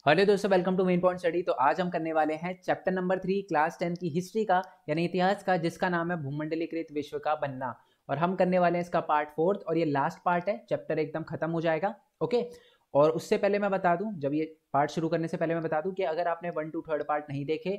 Hello दोस्तों, welcome to main point study. तो आज हम करने वाले हैं चैप्टर नंबर 3 क्लास 10 की हिस्ट्री का यानी इतिहास का, जिसका नाम है भूमंडलीकृत विश्व का बनना। और हम करने वाले हैं इसका पार्ट 4 और ये लास्ट पार्ट है। चैप्टर एकदम खत्म हो जाएगा। ओके। और उससे पहले मैं बता दूं, जब ये पार्ट शुरू करने से पहले मैं बता दूं कि अगर आपने 1 to 3rd पार्ट नहीं देखे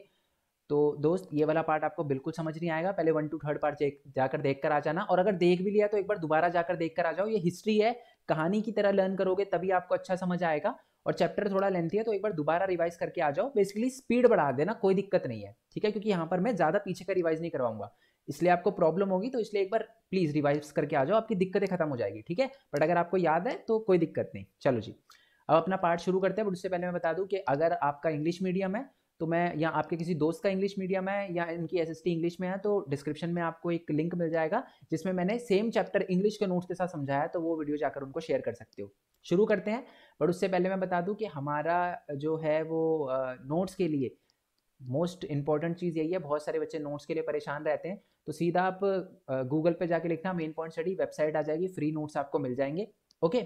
तो दोस्त ये वाला पार्ट आपको बिल्कुल समझ नहीं आएगा। पहले 1 to 3rd पार्ट जाकर देख कर आ जाना, और अगर देख भी लिया तो एक बार दोबारा जाकर देख कर आ जाओ। ये हिस्ट्री है, कहानी की तरह लर्न करोगे तभी आपको अच्छा समझ आएगा। और चैप्टर थोड़ा लेंथी है तो एक बार दोबारा रिवाइज करके आ जाओ। बेसिकली स्पीड बढ़ा देना, कोई दिक्कत नहीं है, ठीक है, क्योंकि यहाँ पर मैं ज़्यादा पीछे का रिवाइज नहीं करवाऊंगा, इसलिए आपको प्रॉब्लम होगी। तो इसलिए एक बार प्लीज़ रिवाइज करके आ जाओ, आपकी दिक्कतें खत्म हो जाएगी, ठीक है। बट अगर आपको याद है तो कोई दिक्कत नहीं। चलो जी, अब अपना पार्ट शुरू करते हैं। बट उससे पहले मैं बता दूं कि अगर आपका इंग्लिश मीडियम है तो मैं, या आपके किसी दोस्त का इंग्लिश मीडियम है या इनकी एसएसटी इंग्लिश में है, तो डिस्क्रिप्शन में आपको एक लिंक मिल जाएगा जिसमें मैंने सेम चैप्टर इंग्लिश के नोट्स के साथ समझाया, तो वो वीडियो जाकर उनको शेयर कर सकते हो। शुरू करते हैं। बट उससे पहले मैं बता दूं कि हमारा जो है वो नोट्स के लिए मोस्ट इंपॉर्टेंट चीज़ यही है। बहुत सारे बच्चे नोट्स के लिए परेशान रहते हैं, तो सीधा आप गूगल पे जाके लिखना मेन पॉइंट स्टडी, वेबसाइट आ जाएगी, फ्री नोट्स आपको मिल जाएंगे। ओके।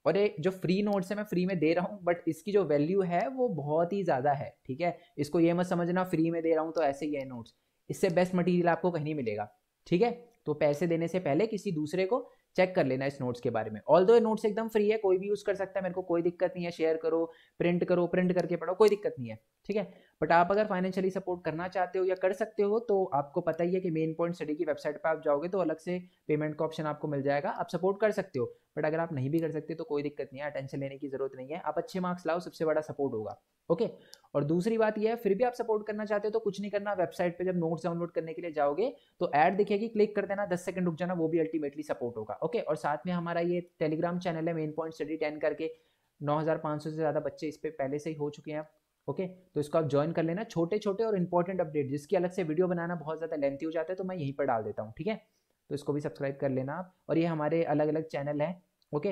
और ये जो फ्री नोट्स है मैं फ्री में दे रहा हूँ, बट इसकी जो वैल्यू है वो बहुत ही ज़्यादा है, ठीक है। इसको ये मत समझना फ्री में दे रहा हूँ तो ऐसे ही है नोट्स, इससे बेस्ट मटेरियल आपको कहीं नहीं मिलेगा, ठीक है। तो पैसे देने से पहले किसी दूसरे को चेक कर लेना इस नोट्स के बारे में। ऑल दो ये नोट्स एकदम फ्री है, कोई भी यूज़ कर सकता है, मेरे को कोई दिक्कत नहीं है। शेयर करो, प्रिंट करके पढ़ो, कोई दिक्कत नहीं है, ठीक है। बट आप अगर फाइनेंशियली सपोर्ट करना चाहते हो या कर सकते हो तो आपको पता ही है कि मेन पॉइंट स्टडी की वेबसाइट पर आप जाओगे तो अलग से पेमेंट का ऑप्शन आपको मिल जाएगा, आप सपोर्ट कर सकते हो। बट अगर आप नहीं भी कर सकते तो कोई दिक्कत नहीं है, टेंशन लेने की जरूरत नहीं है। आप अच्छे मार्क्स लाओ, सबसे बड़ा सपोर्ट होगा। ओके। और दूसरी बात यह है, फिर भी आप सपोर्ट करना चाहते हो तो कुछ नहीं करना, वेबसाइट पे जब नोट्स डाउनलोड करने के लिए जाओगे तो ऐड दिखेगी, क्लिक कर देना, 10 सेकंड रुक जाना, वो भी अल्टीमेटली सपोर्ट होगा। ओके। और साथ में हमारा ये टेलीग्राम चैनल है मेन पॉइंट स्टडी 10 करके, 9500 से ज़्यादा बच्चे इस पर पहले से ही हो चुके हैं। ओके। तो इसको आप ज्वाइन कर लेना। छोटे छोटे और इंपॉर्टेंट अपडेट जिसकी अलग से वीडियो बनाना बहुत ज़्यादा लेंथी हो जाता है तो मैं यहीं पर डाल देता हूँ, ठीक है। तो इसको भी सब्सक्राइब कर लेना आप। और ये हमारे अलग अलग चैनल हैं। ओके।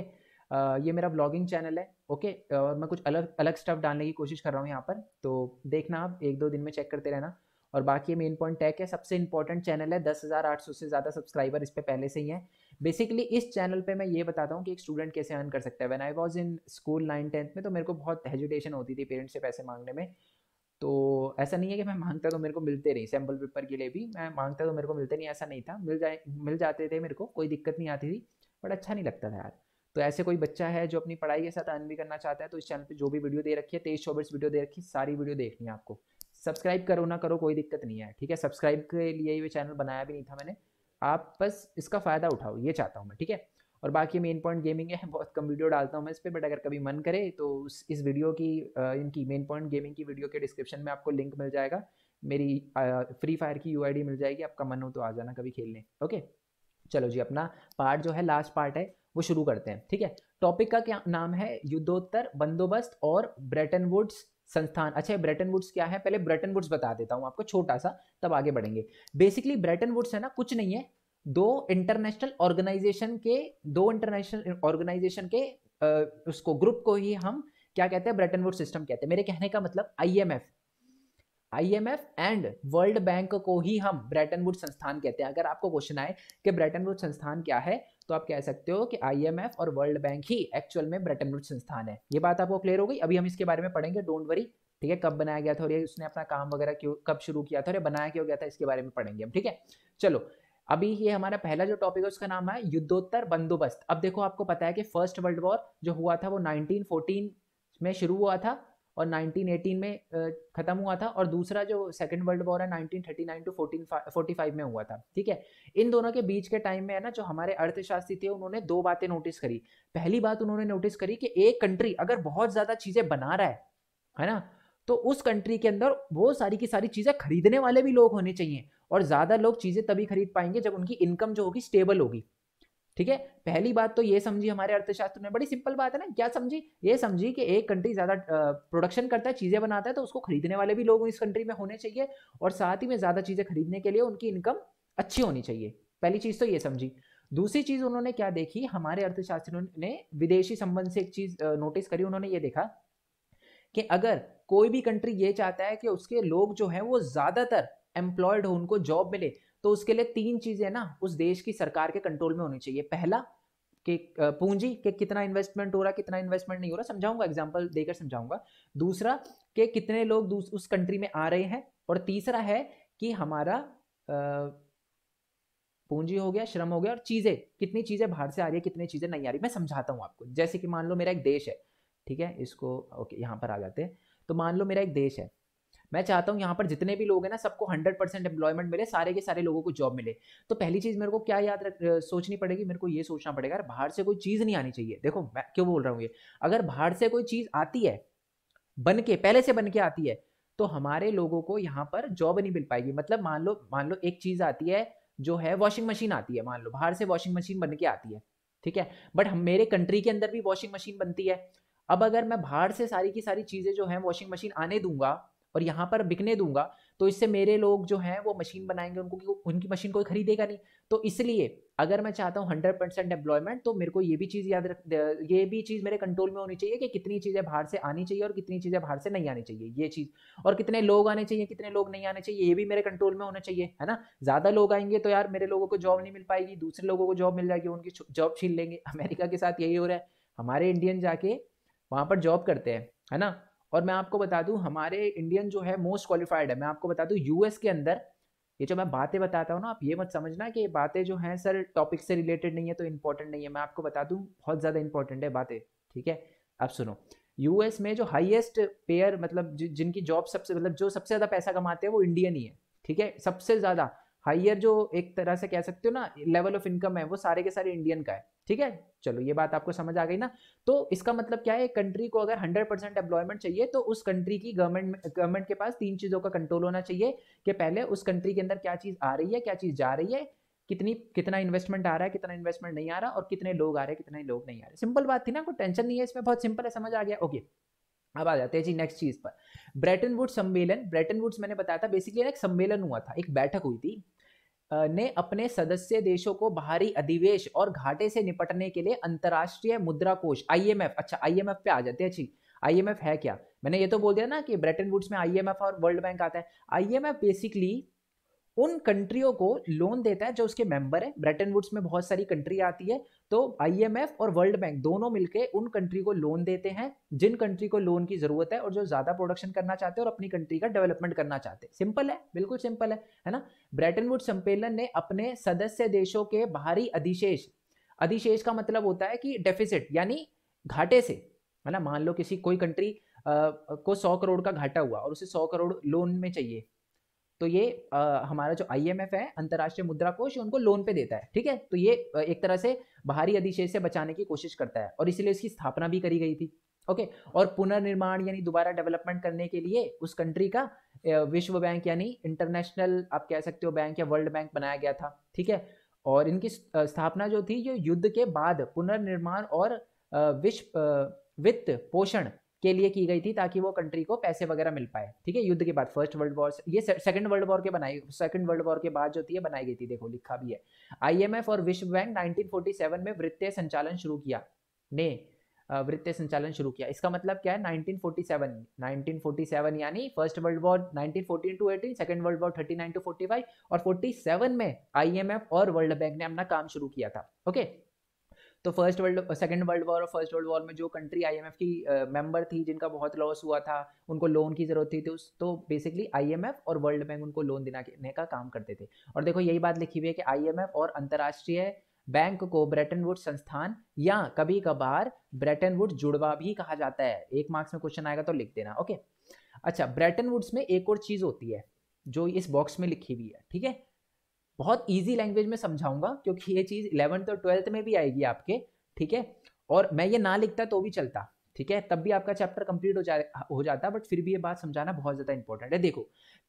ये मेरा ब्लॉगिंग चैनल है। ओके। और मैं कुछ अलग अलग स्टफ डालने की कोशिश कर रहा हूँ यहाँ पर, तो देखना आप, 1-2 दिन में चेक करते रहना। और बाकी मेन पॉइंट टेक है, सबसे इंपॉर्टेंट चैनल है, 10,800 से ज़्यादा सब्सक्राइबर इस पे पहले से ही हैं। बेसिकली इस चैनल पे मैं ये बताता हूँ कि एक स्टूडेंट कैसे अर्न कर सकता है। When I was in school 9th-10th में तो मेरे को बहुत हेजिटेशन होती थी पेरेंट्स से पैसे मांगने में। तो ऐसा नहीं है कि मैं मांगता तो मेरे को मिलते नहीं, सैम्पल पेपर के लिए भी मैं मांगता तो मेरे को मिलते नहीं, ऐसा नहीं था। मिल जाते थे मेरे को, कोई दिक्कत नहीं आती थी। बट अच्छा नहीं लगता था यार। तो ऐसे कोई बच्चा है जो अपनी पढ़ाई के साथ अर्न भी करना चाहता है तो इस चैनल पे जो भी वीडियो दे रखी है, 23-24 वीडियो दे रखी है, सारी वीडियो देखनी है आपको। सब्सक्राइब करो ना करो कोई दिक्कत नहीं है, ठीक है। सब्सक्राइब के लिए ये चैनल बनाया भी नहीं था मैंने, आप बस इसका फ़ायदा उठाओ, ये चाहता हूँ मैं, ठीक है। और बाकी मेन पॉइंट गेमिंग है, बहुत कम वीडियो डालता हूँ मैं इस पर, बट अगर कभी मन करे तो इस वीडियो की इनकी मेन पॉइंट गेमिंग की वीडियो के डिस्क्रिप्शन में आपको लिंक मिल जाएगा, मेरी फ्री फायर की यूआईडी मिल जाएगी, आपका मन हो तो आ जाना कभी खेलने। ओके। चलो जी, अपना पार्ट जो है लास्ट पार्ट है वो शुरू करते हैं, ठीक है। टॉपिक का क्या नाम है, युद्धोत्तर बंदोबस्त और ब्रेटन वुड्स संस्थान। अच्छा, ब्रेटन वुड्स क्या है, पहले ब्रेटन वुड्स बता देता हूँ आपको छोटा सा, तब आगे बढ़ेंगे। बेसिकली ब्रेटन वुड्स है ना, कुछ नहीं है, दो इंटरनेशनल ऑर्गेनाइजेशन के उसको ग्रुप को ही हम क्या कहते हैं, ब्रेटन वुड सिस्टम कहते हैं। मेरे कहने का मतलब आईएमएफ एंड वर्ल्ड बैंक को ही हम ब्रेटन वुड संस्थान कहते हैं। अगर आपको क्वेश्चन आए कि ब्रेटन वुड संस्थान क्या है तो आप कह सकते हो कि आईएमएफ और वर्ल्ड बैंक ही एक्चुअल में ब्रेटन वुड संस्थान है। ये बात आपको क्लियर हो गई। अभी हम इसके बारे में पढ़ेंगे, डोंट वरी, ठीक है। कब बनाया गया था और ये उसने अपना काम वगैरह क्यों, कब शुरू किया था और ये बनाया क्यों गया था, इसके बारे में पढ़ेंगे हम, ठीक है। चलो, अभी ये हमारा पहला जो टॉपिक है उसका नाम है युद्धोत्तर बंदोबस्त। अब देखो, आपको पता है कि फर्स्ट वर्ल्ड वॉर जो हुआ था वो 1914 में शुरू हुआ था और 1918 में खत्म हुआ था, और दूसरा जो सेकंड वर्ल्ड वॉर है 1939 टू 1445 में हुआ था, ठीक है। इन दोनों के बीच के टाइम में है ना, जो हमारे अर्थशास्त्री थे उन्होंने दो बातें नोटिस करी। पहली बात उन्होंने नोटिस करी कि एक कंट्री अगर बहुत ज्यादा चीजें बना रहा है ना, तो उस कंट्री के अंदर वो सारी की सारी चीजें खरीदने वाले भी लोग होने चाहिए। और ज्यादा लोग चीजें तभी खरीद पाएंगे जब उनकी इनकम जो होगी स्टेबल होगी, ठीक है। पहली बात तो ये समझी हमारे अर्थशास्त्र ने, बड़ी सिंपल बात है ना, क्या समझी, ये समझी कि एक कंट्री ज्यादा प्रोडक्शन करता है, चीजें बनाता है, तो उसको खरीदने वाले भी लोग इस कंट्री में होने चाहिए, और साथ ही में ज्यादा चीजें खरीदने के लिए उनकी इनकम अच्छी होनी चाहिए। पहली चीज तो ये समझी। दूसरी चीज उन्होंने क्या देखी, हमारे अर्थशास्त्रियों ने विदेशी संबंध से एक चीज नोटिस करी। उन्होंने ये देखा कि अगर कोई भी कंट्री ये चाहता है कि उसके लोग जो हैं वो ज्यादातर एम्प्लॉयड हो, उनको जॉब मिले, तो उसके लिए तीन चीजें ना उस देश की सरकार के कंट्रोल में होनी चाहिए। पहला, कि पूंजी के कितना इन्वेस्टमेंट हो रहा है, कितना इन्वेस्टमेंट नहीं हो रहा, समझाऊंगा, एग्जांपल देकर समझाऊंगा। दूसरा कि कितने लोग उस कंट्री में आ रहे हैं, और तीसरा है कि हमारा पूंजी हो गया, श्रम हो गया, और चीजें, कितनी चीजें बाहर से आ रही है, कितनी चीजें नहीं आ रही। मैं समझाता हूँ आपको। जैसे कि मान लो मेरा एक देश है, ठीक है, इसको ओके यहाँ पर आ जाते हैं। तो मान लो मेरा एक देश है, मैं चाहता हूँ यहाँ पर जितने भी लोग हैं ना, सबको 100% एम्प्लॉयमेंट मिले, सारे के सारे लोगों को जॉब मिले। तो पहली चीज मेरे को क्या सोचनी पड़ेगी, मेरे को ये सोचना पड़ेगा यार बाहर से कोई चीज नहीं आनी चाहिए। देखो मैं क्यों बोल रहा हूँ ये, अगर बाहर से कोई चीज आती है बन के, पहले से बन के आती है, तो हमारे लोगों को यहाँ पर जॉब नहीं मिल पाएगी। मतलब मान लो एक चीज आती है जो है वॉशिंग मशीन आती है, मान लो बाहर से वॉशिंग मशीन बन के आती है, ठीक है, बट हम मेरे कंट्री के अंदर भी वॉशिंग मशीन बनती है। अब अगर मैं बाहर से सारी की सारी चीजें जो है वॉशिंग मशीन आने दूंगा और यहाँ पर बिकने दूंगा, तो इससे मेरे लोग जो हैं वो मशीन बनाएंगे, उनको उनकी मशीन कोई खरीदेगा नहीं। तो इसलिए अगर मैं चाहता हूँ 100% एम्प्लॉयमेंट, तो मेरे को ये भी चीज़ याद रख, ये भी चीज़ मेरे कंट्रोल में होनी चाहिए कि कितनी चीज़ें बाहर से आनी चाहिए और कितनी चीज़ें बाहर से नहीं आनी चाहिए, ये चीज़, और कितने लोग आने चाहिए, कितने लोग नहीं आने चाहिए, ये भी मेरे कंट्रोल में होना चाहिए, है ना। ज़्यादा लोग आएंगे तो यार मेरे लोगों को जॉब नहीं मिल पाएगी, दूसरे लोगों को जॉब मिल जाएगी, उनकी जॉब छीन लेंगे। अमेरिका के साथ यही हो रहा है, हमारे इंडियन जाके वहाँ पर जॉब करते हैं, है ना। और मैं आपको बता दूं हमारे इंडियन जो है मोस्ट क्वालिफाइड है। मैं आपको बता दूं यूएस के अंदर, ये जो मैं बातें बताता हूँ ना, आप ये मत समझना कि ये बातें जो हैं सर टॉपिक से रिलेटेड नहीं है तो इंपॉर्टेंट नहीं है। मैं आपको बता दूं बहुत ज़्यादा इंपॉर्टेंट है बातें, ठीक है। अब सुनो, यूएस में जो हाईएस्ट पेयर, मतलब जिनकी जॉब सबसे, मतलब जो सबसे ज़्यादा पैसा कमाते हैं वो इंडियन ही है, ठीक है। सबसे ज़्यादा हाइयर जो एक तरह से कह सकते हो ना लेवल ऑफ इनकम है, वो सारे के सारे इंडियन का है, ठीक है। चलो ये बात आपको समझ आ गई ना। तो इसका मतलब क्या है, कंट्री को अगर 100% एम्प्लॉयमेंट चाहिए तो उस कंट्री की गवर्नमेंट के पास तीन चीज़ों का कंट्रोल होना चाहिए कि पहले उस कंट्री के अंदर क्या चीज़ आ रही है, क्या चीज़ जा रही है, कितना इन्वेस्टमेंट आ रहा है, कितना इन्वेस्टमेंट नहीं आ रहा, और कितने लोग आ रहे हैं, कितने लोग नहीं आ रहे। सिंपल बात थी ना, कोई टेंशन नहीं है इसमें, बहुत सिंपल है, समझ आ गया, ओके। अब आ जाते हैं जी नेक्स्ट चीज पर, ब्रेटन वुड्स सम्मेलन। ब्रेटन वुड्स मैंने बताया था बेसिकली एक सम्मेलन हुआ था, एक बैठक हुई थी, ने अपने सदस्य देशों को बाहरी अधिवेश और घाटे से निपटने के लिए अंतर्राष्ट्रीय मुद्रा कोष आईएमएफ, अच्छा आईएमएफ पे आ जाते हैं। अच्छी, आईएमएफ है क्या, मैंने ये तो बोल दिया ना कि ब्रेटन वुड्स में आईएमएफ और वर्ल्ड बैंक आता है। आईएमएफ बेसिकली उन कंट्रियों को लोन देता है जो उसके मेंबर है। ब्रेटन वुड्स में बहुत सारी कंट्री आती है, तो आईएमएफ और वर्ल्ड बैंक दोनों मिलकर उन कंट्री को लोन देते हैं जिन कंट्री को लोन की जरूरत है और जो ज्यादा प्रोडक्शन करना चाहते हैं और अपनी कंट्री का डेवलपमेंट करना चाहते हैं। सिंपल है, बिल्कुल सिंपल है ना। ब्रेटन वुड्स सम्मेलन ने अपने सदस्य देशों के बाहरी अधिशेष, अधिशेष का मतलब होता है कि डेफिसिट यानी घाटे से, है ना। मान लो किसी कोई कंट्री को 100 करोड़ का घाटा हुआ और उसे 100 करोड़ लोन में चाहिए, तो ये हमारा जो आईएमएफ है, अंतर्राष्ट्रीय मुद्रा कोष, उनको लोन पे देता है, ठीक है। तो ये एक तरह से बाहरी अधिशेष से बचाने की कोशिश करता है और इसीलिए इसकी स्थापना भी करी गई थी, ओके। और पुनर्निर्माण यानी दोबारा डेवलपमेंट करने के लिए उस कंट्री का विश्व बैंक यानी इंटरनेशनल आप कह सकते हो बैंक या वर्ल्ड बैंक बनाया गया था, ठीक है। और इनकी स्थापना जो थी जो युद्ध के बाद पुनर्निर्माण और विश्व वित्त पोषण के लिए की गई थी, ताकि वो कंट्री को पैसे वगैरह मिल पाए, ठीक है। युद्ध के बाद फर्स्ट वर्ल्ड वॉर, ये सेकंड वर्ल्ड वॉर के सेकंड वर्ल्ड वॉर के बाद जो थी ये बनाई गई थी, देखो लिखा भी है। आईएमएफ और विश्व बैंक 1947 में वित्तीय संचालन शुरू किया, ने वित्तीय संचालन शुरू किया। इसका मतलब क्या है, 1947 यानी first world war 1914 to 18, second world war 39 to 45, और 47 में आईएमएफ और वर्ल्ड बैंक ने अपना काम शुरू किया था, ओके। तो सेकंड वर्ल्ड वॉर और फर्स्ट वर्ल्ड वॉर में जो कंट्री आईएमएफ की मेंबर थी, जिनका बहुत लॉस हुआ था, उनको लोन की जरूरत थी, तो बेसिकली आईएमएफ और वर्ल्ड बैंक उनको लोन देने का काम करते थे। और देखो यही बात लिखी हुई है कि आईएमएफ और अंतर्राष्ट्रीय बैंक को ब्रेटन वुड्स संस्थान या कभी कभार ब्रेटन वुड्स जुड़वा भी कहा जाता है। एक मार्क्स में क्वेश्चन आएगा तो लिख देना, ओके। अच्छा, ब्रेटन वुड्स में एक और चीज होती है जो इस बॉक्स में लिखी हुई है, ठीक है। बहुत इजी लैंग्वेज में समझाऊंगा क्योंकि ये चीज 11th और 12th में भी आएगी आपके, ठीक है। और मैं ये ना लिखता तो भी चलता, ठीक है, तब भी आपका चैप्टर कंप्लीट हो जाता, बट फिर भी ये बात समझाना बहुत ज्यादा इंपॉर्टेंट है। देखो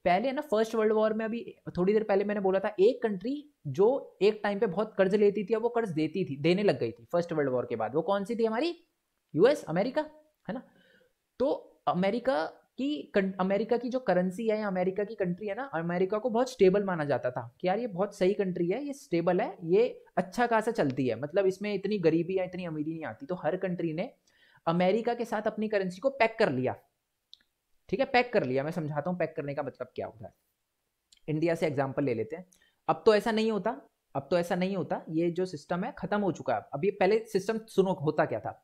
पहले ना फर्स्ट वर्ल्ड वॉर में, अभी थोड़ी देर पहले मैंने बोला था, एक कंट्री जो एक टाइम पे बहुत कर्ज लेती थी, अब वो कर्ज देने लग गई थी फर्स्ट वर्ल्ड वॉर के बाद। वो कौन सी थी, हमारी यूएस, अमेरिका, है ना। तो अमेरिका की जो करेंसी है या अमेरिका की कंट्री है ना, अमेरिका को बहुत स्टेबल माना जाता था कि यार ये बहुत सही कंट्री है, ये स्टेबल है, ये अच्छा खासा चलती है, मतलब इसमें इतनी गरीबी या इतनी अमीरी नहीं आती। तो हर कंट्री ने अमेरिका के साथ अपनी करेंसी को पैक कर लिया, ठीक है, पैक कर लिया। मैं समझाता हूँ पैक करने का मतलब क्या होता है। इंडिया से एग्जाम्पल ले लेते हैं। अब तो ऐसा नहीं होता, अब तो ऐसा नहीं होता, ये जो सिस्टम है खत्म हो चुका है। अब ये पहले सिस्टम सुनो होता क्या था।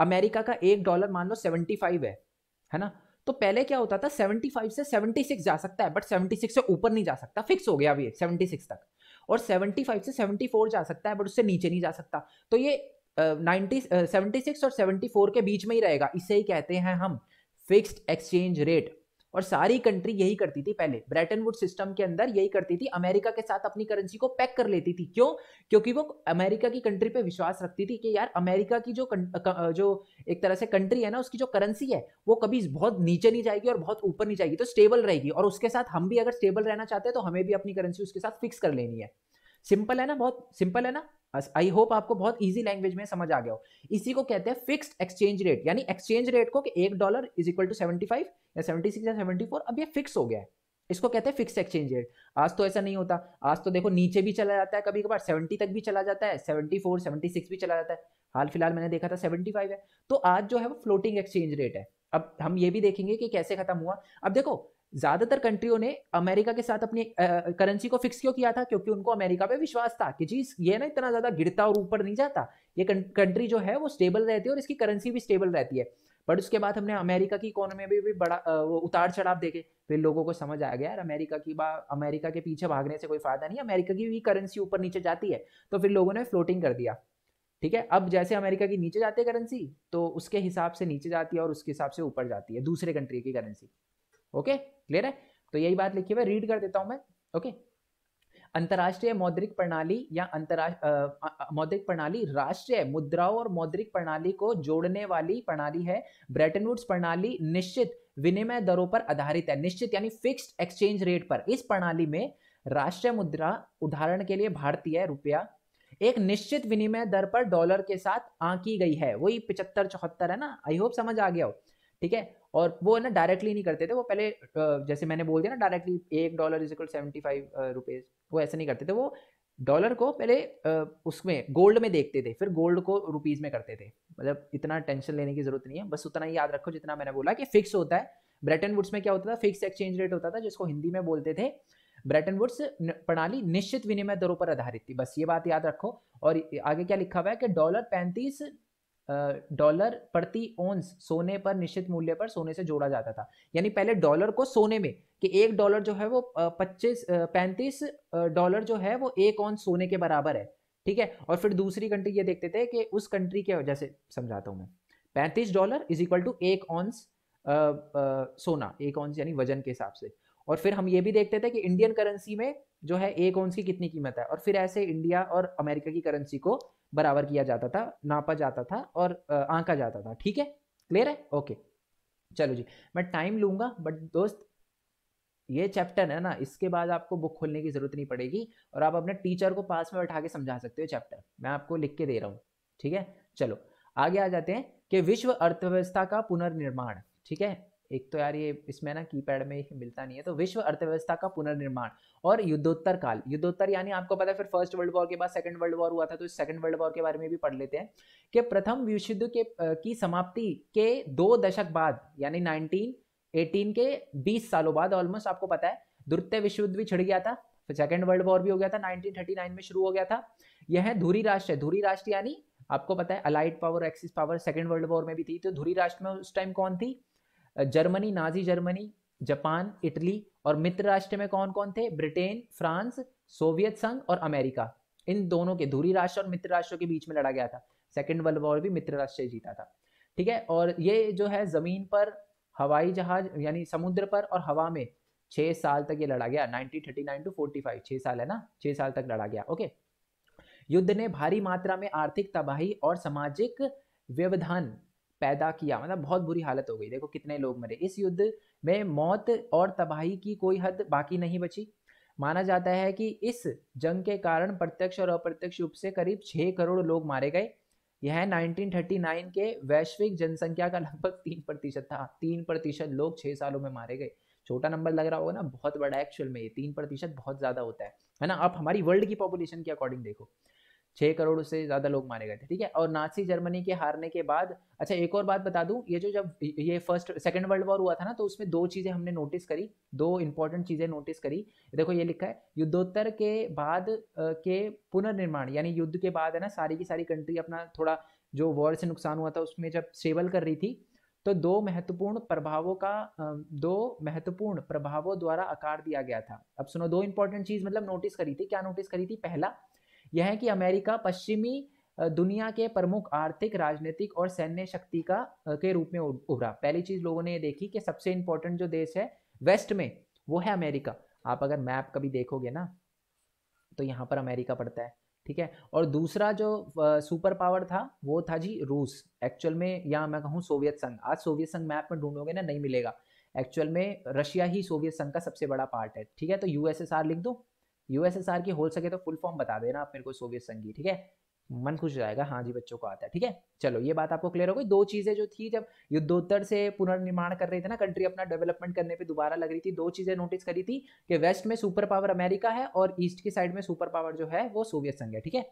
अमेरिका का $1 मान लो 75 है ना। तो पहले क्या होता था, 75 से 76 जा सकता है, बट 76 से ऊपर नहीं जा सकता, फिक्स हो गया अभी 76 तक। और 75 से 74 जा सकता है, बट उससे नीचे नहीं जा सकता। तो ये 76 और 74 के बीच में ही रहेगा, इसे ही कहते हैं हम फिक्स्ड एक्सचेंज रेट। और सारी कंट्री यही करती थी पहले, ब्रेटन वुड सिस्टम के अंदर यही करती थी, अमेरिका के साथ अपनी करेंसी को पैक कर लेती थी। क्यों? क्योंकि वो अमेरिका की कंट्री पे विश्वास रखती थी कि यार अमेरिका की जो एक तरह से कंट्री है ना, उसकी जो करेंसी है वो कभी बहुत नीचे नहीं जाएगी और बहुत ऊपर नहीं जाएगी, तो स्टेबल रहेगी। और उसके साथ हम भी अगर स्टेबल रहना चाहते हैं तो हमें भी अपनी करेंसी उसके साथ फिक्स कर लेनी है। सिंपल है ना, बहुत सिंपल है ना। आई होप आपको बहुत इजी लैंग्वेज में समझ आ गया हो। इसी को कहते हैं फिक्स्ड एक्सचेंज रेट, यानी एक्सचेंज रेट को कि $1 इज इक्वल टू 75 या 76 या 74, अब ये फिक्स हो गया है, इसको कहते हैं फिक्स्ड एक्सचेंज रेट। आज तो ऐसा नहीं होता, आज तो देखो नीचे भी चला जाता है, कभी कभार 70 तक भी चला जाता है, 74 76 भी चला जाता है। हाल फिलहाल मैंने देखा था 75 है। तो आज जो है वो फ्लोटिंग एक्सचेंज रेट है। अब हम ये भी देखेंगे कि कैसे खत्म हुआ। अब देखो, ज्यादातर कंट्रियों ने अमेरिका के साथ अपनी करेंसी को फिक्स क्यों किया था? क्योंकि उनको अमेरिका पे विश्वास था कि जी ये ना इतना ज्यादा गिरता और ऊपर नहीं जाता, ये कंट्री जो है वो स्टेबल रहती है और इसकी करेंसी भी स्टेबल रहती है। बट उसके बाद हमने अमेरिका की इकोनॉमी में भी बड़ा वो उतार चढ़ाव देखे, फिर लोगों को समझ आ गया यार अमेरिका के पीछे भागने से कोई फायदा नहीं, अमेरिका की भी करेंसी ऊपर नीचे जाती है। तो फिर लोगों ने फ्लोटिंग कर दिया। ठीक है, अब जैसे अमेरिका की नीचे जाती है करेंसी, तो उसके हिसाब से नीचे जाती है और उसके हिसाब से ऊपर जाती है दूसरे कंट्री की करेंसी। ओके, क्लियर है? तो यही बात लिखी हुई है, रीड कर देता हूं मैं। ओके, अंतरराष्ट्रीय मौद्रिक प्रणाली या मौद्रिक प्रणाली राष्ट्रीय मुद्राओं और मौद्रिक प्रणाली को जोड़ने वाली प्रणाली है। ब्रेटन वुड्स प्रणाली निश्चित विनिमय दरों पर आधारित है, निश्चित यानी फिक्स्ड एक्सचेंज रेट पर। इस प्रणाली में राष्ट्रीय मुद्रा, उदाहरण के लिए भारतीय रुपया, एक निश्चित विनिमय दर पर डॉलर के साथ आंकी गई है। वही 75-74 है ना, आई होप समझ आ गया हो। ठीक है, और वो ना डायरेक्टली नहीं करते थे, वो पहले जैसे मैंने बोल दिया ना डायरेक्टली $1 इज इक्वल 75 रुपीज, वो ऐसे नहीं करते थे। वो डॉलर को पहले उसमें गोल्ड में देखते थे, फिर गोल्ड को रुपीज में करते थे। मतलब इतना टेंशन लेने की जरूरत नहीं है, बस उतना ही याद रखो जितना मैंने बोला कि फिक्स होता है। ब्रेटन वुड्स में क्या होता था, फिक्स एक्सचेंज रेट होता था, जिसको हिंदी में बोलते थे ब्रेटन वुड्स प्रणाली निश्चित विनिमय दरों पर आधारित थी। बस ये बात याद रखो। और आगे क्या लिखा हुआ है कि $35 प्रति ओंस सोने पर निश्चित मूल्य पर सोने से जोड़ा जाता था। यानी पहले डॉलर को सोने में कि $1 जो है वो 35 जो है वो 1 ओंस सोने के बराबर है। ठीक है, और फिर दूसरी कंट्री ये देखते थे कि उस कंट्री के, जैसे समझाता हूं मैं, $35 इज इक्वल टू 1 ओंस सोना, 1 ओंस यानी वजन के हिसाब से। और फिर हम ये भी देखते थे कि इंडियन करेंसी में जो है 1 ओंस की कितनी कीमत है, और फिर ऐसे इंडिया और अमेरिका की करेंसी को बराबर किया जाता था, नापा जाता था और आंका जाता था। ठीक है, क्लियर है? ओके, चलो जी, मैं टाइम लूंगा, बट दोस्त ये चैप्टर है ना, इसके बाद आपको बुक खोलने की जरूरत नहीं पड़ेगी और आप अपने टीचर को पास में बैठा के समझा सकते हो चैप्टर, मैं आपको लिख के दे रहा हूँ। ठीक है, चलो आगे आ जाते हैं कि विश्व अर्थव्यवस्था का पुनर्निर्माण। ठीक है, एक तो यार ये इसमें ना कीपैड में मिलता नहीं है, तो विश्व अर्थव्यवस्था का पुनर्निर्माण और युद्धोत्तर काल। युद्धोत्तर यानी आपको पता है फिर फर्स्ट वर्ल्ड वॉर के बाद सेकंड वर्ल्ड वॉर हुआ था, तो इस सेकंड वर्ल्ड वॉर के बारे में भी पढ़ लेते हैं कि प्रथम विश्व युद्ध के की समाप्ति के 2 दशक बाद, यानी 1918 के 20 सालों बाद ऑलमोस्ट, आपको पता है द्वितीय विश्व युद्ध भी छिड़ गया था, फिर सेकंड वर्ल्ड वॉर भी हो गया था, 1939 में शुरू हो गया था। यह धुरी राष्ट्र है, धुरी राष्ट्र यानी आपको पता है allied power, axis power second world war में भी थी। तो धुरी राष्ट्र में उस टाइम कौन थी? Germany, Nazi Germany, Japan, Italy, और मित्र राष्ट्र में कौन कौन थे? ब्रिटेन, फ्रांस, सोवियत संघ और अमेरिका। इन दोनों के, धुरी राष्ट्र और मित्र राष्ट्रों के बीच में लड़ा गया था। सेकंड वर्ल्ड वॉर भी मित्र राष्ट्र से जीता था। ठीक है, और ये जो है जमीन पर, हवाई जहाज यानी समुद्र पर और हवा में 6 साल तक ये लड़ा गया, 1939 टू 45, 6 साल है ना, 6 साल तक लड़ा गया। ओके, युद्ध ने भारी मात्रा में आर्थिक तबाही और सामाजिक व्यवधान पैदा किया, मतलब बहुत बुरी हालत हो गई। देखो कितने लोग मरे इस युद्ध में, मौत और तबाही की कोई हद बाकी नहीं बची। माना जाता है कि इस जंग के कारण प्रत्यक्ष और अप्रत्यक्ष रूप से करीब 6 करोड़ लोग मारे गए। यह 1939 के वैश्विक जनसंख्या का लगभग 3% था। 3% लोग 6 सालों में मारे गए। छोटा नंबर लग रहा होगा ना, बहुत बड़ा एक्चुअल में ये 3% बहुत ज्यादा होता है ना। आप हमारी वर्ल्ड की पॉपुलेशन के अकॉर्डिंग देखो, 6 करोड़ से ज़्यादा लोग मारे गए थे, ठीक है। और नाजी जर्मनी के हारने के बाद, अच्छा एक और बात बता दूं, ये जो जब ये सेकंड वर्ल्ड वॉर हुआ था ना, तो उसमें दो चीज़ें हमने नोटिस करी, दो इंपॉर्टेंट चीज़ें नोटिस करी। देखो ये लिखा है, युद्धोत्तर के बाद के पुनर्निर्माण, यानी युद्ध के बाद है ना, सारी की सारी कंट्री अपना थोड़ा जो वॉर से नुकसान हुआ था उसमें जब स्टेबल कर रही थी, तो दो महत्वपूर्ण प्रभावों द्वारा आकार दिया गया था। अब सुनो, दो इंपॉर्टेंट चीज मतलब नोटिस करी थी। क्या नोटिस करी थी? पहला यह है कि अमेरिका पश्चिमी दुनिया के प्रमुख आर्थिक, राजनीतिक और सैन्य शक्ति के रूप में उभरा। पहली चीज लोगों ने ये देखी कि सबसे इंपॉर्टेंट जो देश है वेस्ट में, वो है अमेरिका। आप अगर मैप कभी देखोगे ना, तो यहाँ पर अमेरिका पड़ता है, ठीक है। और दूसरा जो सुपर पावर था वो था जी रूस। एक्चुअल में, या मैं कहूँ सोवियत संघ। आज सोवियत संघ मैप में ढूंढोगे ना, नहीं मिलेगा। एक्चुअल में रशिया ही सोवियत संघ का सबसे बड़ा पार्ट है, ठीक है। तो यूएसएसआर लिख दो। यूएसएसआर की हो सके तो फुल फॉर्म बता देना आप मेरे को, सोवियत संघ की, ठीक है। मन खुश हो जाएगा, हाँ जी बच्चों को आता है, ठीक है। चलो ये बात आपको क्लियर हो गई। दो चीजें जो थी, जब युद्धोत्तर से पुनर्निर्माण कर रहे थे ना कंट्री, अपना डेवलपमेंट करने पे दोबारा लग रही थी, दो चीजें नोटिस करी थी कि वेस्ट में सुपर पावर अमेरिका है और ईस्ट की साइड में सुपर पावर जो है वो सोवियत संघ है, ठीक है।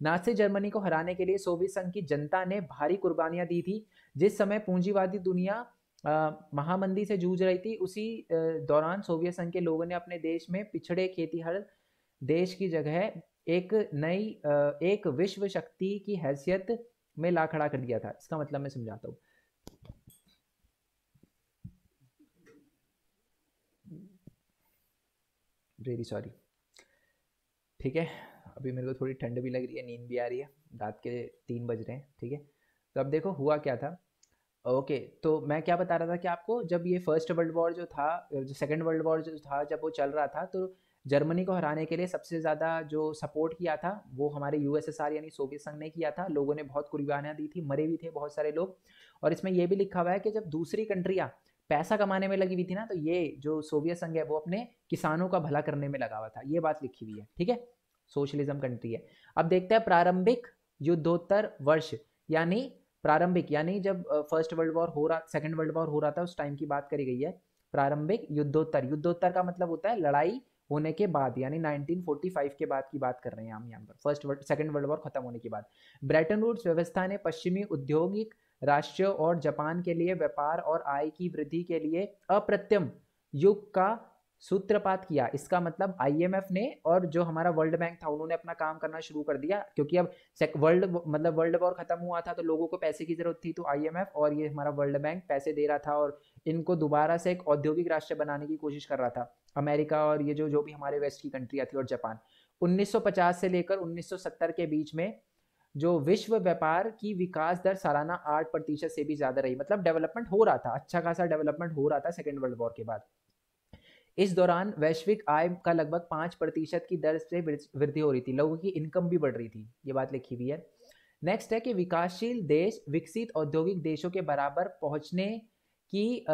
नाजी जर्मनी को हराने के लिए सोवियत संघ की जनता ने भारी कुर्बानियां दी थी। जिस समय पूंजीवादी दुनिया महामंदी से जूझ रही थी, उसी दौरान सोवियत संघ के लोगों ने अपने देश में पिछड़े खेतीहर देश की जगह एक विश्व शक्ति की हैसियत में ला खड़ा कर दिया था। इसका मतलब मैं समझाता हूँ। रियली सॉरी, ठीक है। अभी मेरे को थोड़ी ठंड भी लग रही है, नींद भी आ रही है, रात के 3 बज रहे हैं, ठीक है। तो अब देखो हुआ क्या था। ओके, तो मैं क्या बता रहा था कि आपको, जब ये फर्स्ट वर्ल्ड वॉर जो था, जो सेकंड वर्ल्ड वॉर जो था, जब वो चल रहा था, तो जर्मनी को हराने के लिए सबसे ज़्यादा जो सपोर्ट किया था वो हमारे यूएसएसआर यानी सोवियत संघ ने किया था। लोगों ने बहुत कुर्बानियाँ दी थी, मरे भी थे बहुत सारे लोग। और इसमें यह भी लिखा हुआ है कि जब दूसरी कंट्रियाँ पैसा कमाने में लगी हुई थी ना, तो ये जो सोवियत संघ है वो अपने किसानों का भला करने में लगा हुआ था। ये बात लिखी हुई है, ठीक है। सोशलिज्म कंट्री है। अब देखते हैं प्रारंभिक युद्धोत्तर वर्ष, यानी प्रारंभिक, यानी जब फर्स्ट वर्ल्ड वॉर हो रहा, सेकंड वर्ल्ड वॉर हो रहा था, उस टाइम की बात करी गई है। प्रारंभिक युद्धोत्तर, युद्धोत्तर का मतलब होता है लड़ाई होने के बाद, यानी 1945 के बाद की बात कर रहे हैं हम यहाँ पर, सेकंड वर्ल्ड वॉर खत्म होने के बाद। ब्रेटन वुड्स व्यवस्था ने पश्चिमी औद्योगिक राष्ट्रों और जापान के लिए व्यापार और आय की वृद्धि के लिए अप्रत्यम युग का सूत्रपात किया। इसका मतलब आईएमएफ ने और जो हमारा वर्ल्ड बैंक था, उन्होंने अपना काम करना शुरू कर दिया, क्योंकि अब वर्ल्ड वॉर खत्म हुआ था, तो लोगों को पैसे की जरूरत थी। तो आईएमएफ और ये हमारा वर्ल्ड बैंक पैसे दे रहा था और इनको दोबारा से एक औद्योगिक राष्ट्र बनाने की कोशिश कर रहा था, अमेरिका और ये जो भी हमारे वेस्ट की कंट्रियाँ थी और जापान। 1950 से लेकर 1970 के बीच में जो विश्व व्यापार की विकास दर सालाना 8% से भी ज्यादा रही। मतलब डेवलपमेंट हो रहा था, अच्छा खासा डेवलपमेंट हो रहा था सेकेंड वर्ल्ड वॉर के बाद। इस दौरान वैश्विक आय का लगभग 5% की दर से वृद्धि हो रही थी, लोगों की इनकम भी बढ़ रही थी। ये बात लिखी हुई है। नेक्स्ट है कि विकासशील देश विकसित औद्योगिक देशों के बराबर पहुंचने की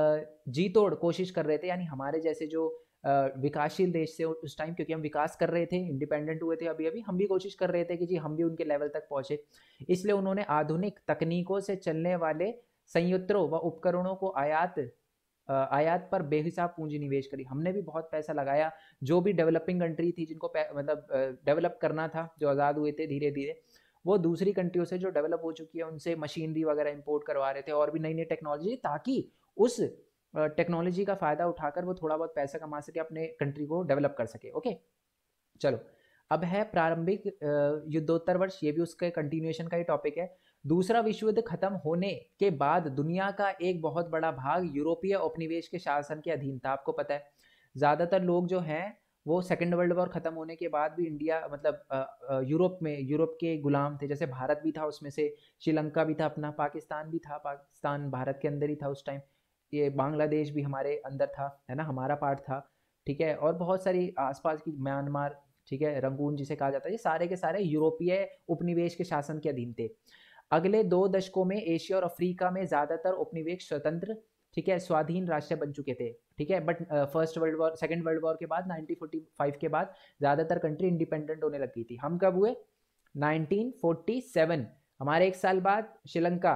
जी तोड़ कोशिश कर रहे थे, यानी हमारे जैसे जो विकासशील देश से उस टाइम, क्योंकि हम विकास कर रहे थे, इंडिपेंडेंट हुए थे अभी अभी, हम भी कोशिश कर रहे थे कि जी हम भी उनके लेवल तक पहुंचे। इसलिए उन्होंने आधुनिक तकनीकों से चलने वाले संयंत्रों व उपकरणों को आयात पर बेहिसाब पूंजी निवेश करी। हमने भी बहुत पैसा लगाया। जो भी डेवलपिंग कंट्री थी, जिनको मतलब डेवलप करना था, जो आज़ाद हुए थे धीरे धीरे, वो दूसरी कंट्रियों से जो डेवलप हो चुकी है उनसे मशीनरी वगैरह इंपोर्ट करवा रहे थे और भी नई नई टेक्नोलॉजी, ताकि उस टेक्नोलॉजी का फायदा उठाकर वो थोड़ा बहुत पैसा कमा सके, अपने कंट्री को डेवलप कर सके। ओके, चलो अब है प्रारंभिक युद्धोत्तर वर्ष, ये भी उसके कंटिन्यूएशन का ही टॉपिक है। दूसरा विश्व युद्ध खत्म होने के बाद दुनिया का एक बहुत बड़ा भाग यूरोपीय उपनिवेश के शासन के अधीन था। आपको पता है ज्यादातर लोग जो हैं वो सेकेंड वर्ल्ड वॉर खत्म होने के बाद भी इंडिया, मतलब यूरोप के गुलाम थे। जैसे भारत भी था उसमें से, श्रीलंका भी था अपना, पाकिस्तान भी था, पाकिस्तान भारत के अंदर ही था उस टाइम, ये बांग्लादेश भी हमारे अंदर था, है ना, हमारा पार्ट था, ठीक है। और बहुत सारी आसपास की, म्यांमार, ठीक है, रंगून जिसे कहा जाता है, ये सारे के सारे यूरोपीय उपनिवेश के शासन के अधीन थे। अगले 2 दशकों में एशिया और अफ्रीका में ज्यादातर उपनिवेश स्वतंत्र, ठीक है, स्वाधीन राष्ट्र बन चुके थे, ठीक है। बट सेकेंड वर्ल्ड वॉर के बाद 1945 के बाद ज्यादातर कंट्री इंडिपेंडेंट होने लगी थी। हम कब हुए? 1947, हमारे 1 साल बाद श्रीलंका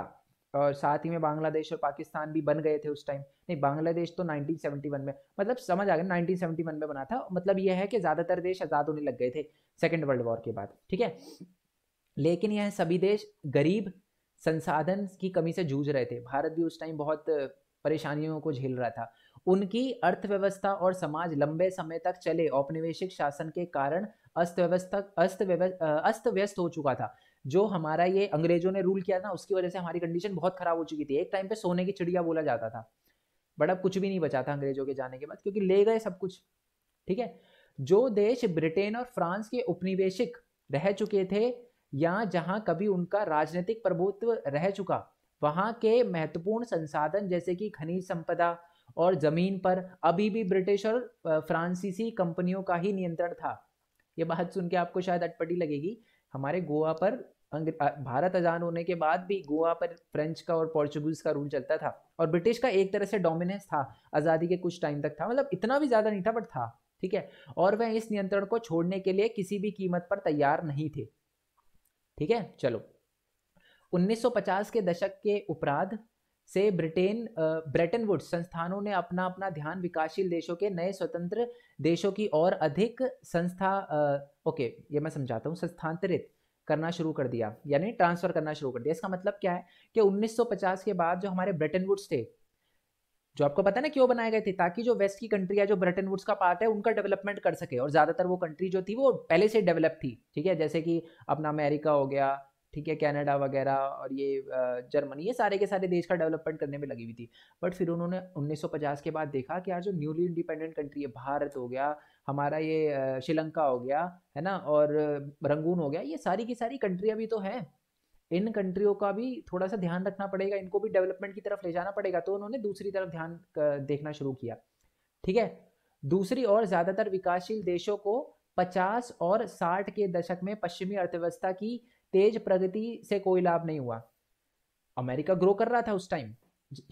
और साथ ही में बांग्लादेश और पाकिस्तान भी बन गए थे उस टाइम। नहीं, बांग्लादेश तो 1971 में, मतलब समझ आ गया, 1971 में बना था। मतलब यह है कि ज्यादातर देश आजाद होने लग गए थे सेकेंड वर्ल्ड वॉर के बाद, ठीक है। लेकिन यह सभी देश गरीब संसाधन की कमी से जूझ रहे थे। भारत भी उस टाइम बहुत परेशानियों को झेल रहा था। उनकी अर्थव्यवस्था और समाज लंबे समय तक चले औपनिवेशिक शासन के कारण अस्त व्यस्त हो चुका था। जो हमारा ये अंग्रेजों ने रूल किया था उसकी वजह से हमारी कंडीशन बहुत खराब हो चुकी थी। एक टाइम पे सोने की चिड़िया बोला जाता था, बट अब कुछ भी नहीं बचा था अंग्रेजों के जाने के बाद, क्योंकि ले गए सब कुछ। ठीक है। जो देश ब्रिटेन और फ्रांस के उपनिवेशिक रह चुके थे या जहां कभी उनका राजनीतिक प्रभुत्व रह चुका, वहां के महत्वपूर्ण संसाधन जैसे कि खनिज संपदा और जमीन पर अभी भी ब्रिटिश और फ्रांसीसी कंपनियों का ही नियंत्रण था। ये बात सुन के आपको शायद अटपटी लगेगी। हमारे गोवा पर भारत आजाद होने के बाद भी गोवा पर फ्रेंच का और पोर्चुगीज का रूल चलता था, और ब्रिटिश का एक तरह से डोमिनेंस था आज़ादी के कुछ टाइम तक था, मतलब इतना भी ज़्यादा नहीं था बट था। ठीक है। और वह इस नियंत्रण को छोड़ने के लिए किसी भी कीमत पर तैयार नहीं थे। ठीक है। चलो, 1950 के दशक के उपरांत से ब्रेटन वुड्स संस्थानों ने अपना अपना ध्यान विकासशील देशों के नए स्वतंत्र देशों की ओर अधिक ओके, ये मैं समझाता हूँ, संस्थांतरित करना शुरू कर दिया, यानी ट्रांसफर करना शुरू कर दिया। इसका मतलब क्या है कि 1950 के बाद जो हमारे ब्रेटन वुड्स थे, जो आपको पता है ना क्यों बनाए गए थे, ताकि जो वेस्ट की कंट्री है जो ब्रेटन वुड्स का पार्ट है उनका डेवलपमेंट कर सके, और ज्यादातर वो कंट्री जो थी वो पहले से डेवलप थी। ठीक है। जैसे कि अपना अमेरिका हो गया, ठीक है, कनाडा वगैरह, और ये जर्मनी, ये सारे के सारे देश का डेवलपमेंट करने में लगी हुई थी। बट फिर उन्होंने 1950 के बाद देखा कि यार जो न्यूली इंडिपेंडेंट कंट्री है, भारत हो गया, हमारा ये श्रीलंका हो गया, है ना, और रंगून हो गया, ये सारी की सारी कंट्रियां भी तो हैं, इन कंट्रियों का भी थोड़ा सा ध्यान रखना पड़ेगा, इनको भी डेवलपमेंट की तरफ ले जाना पड़ेगा। तो उन्होंने दूसरी तरफ ध्यान देखना शुरू किया। ठीक है। दूसरी ओर ज्यादातर विकासशील देशों को 50 और 60 के दशक में पश्चिमी अर्थव्यवस्था की तेज प्रगति से कोई लाभ नहीं हुआ। अमेरिका ग्रो कर रहा था उस टाइम,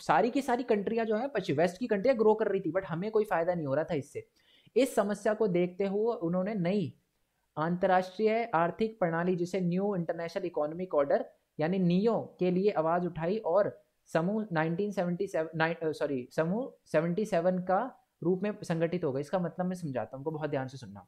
सारी की सारी कंट्रियां जो है पश्चिम वेस्ट की कंट्रियां ग्रो कर रही थी, बट हमें कोई फायदा नहीं हो रहा था इससे। इस समस्या को देखते हुए उन्होंने नई अंतरराष्ट्रीय आर्थिक प्रणाली जिसे न्यू इंटरनेशनल इकोनॉमिक ऑर्डर यानी नियो के लिए आवाज उठाई, और समूह 77 का रूप में संगठित हो गए। इसका मतलब मैं समझाता हूँ, ध्यान से सुनना।